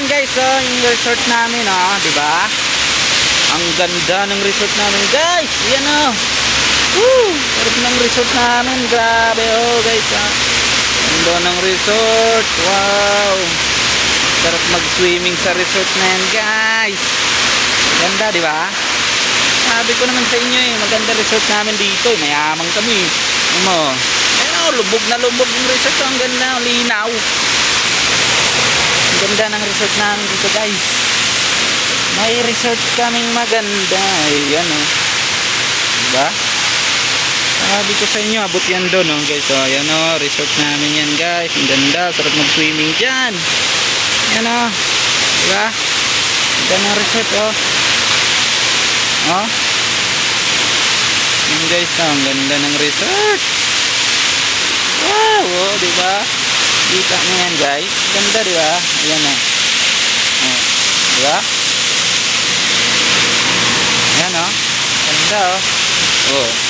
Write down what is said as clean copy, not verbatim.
guys, oh, yung resort namin, oh, di ba? Ang ganda ng resort namin, guys. Yan, oh. Woo! Sarap ng resort namin, grabe, oh, guys, ah. Ganda ng resort. Wow. Sarap mag-swimming sa resort na yan, guys. Ganda, di ba? Sabi ko naman sa inyo, maganda resort namin dito, mayaman kami. Ano? Ayun, lubog na lubog yung resort, ang ganda, linaw. Ang ganda ng resort namin dito, guys. May resort kaming maganda. Ayan, oh. Diba? Sabi ko sa inyo, abot yan doon, oh, guys. Oh, ayan, oh, resort namin yan, guys. Ang ganda, sarap mag-swimming dyan. Ayan, oh. Diba? Ang ganda ng resort, oh. Oh. Ayan, guys, oh, ang ganda ng resort. Wow, oh, diba? Kita nyo yan, guys. Ganda, diba? Ayan, oh. Oh. Diba? Ayan, oh. Ganda, oh. Oh.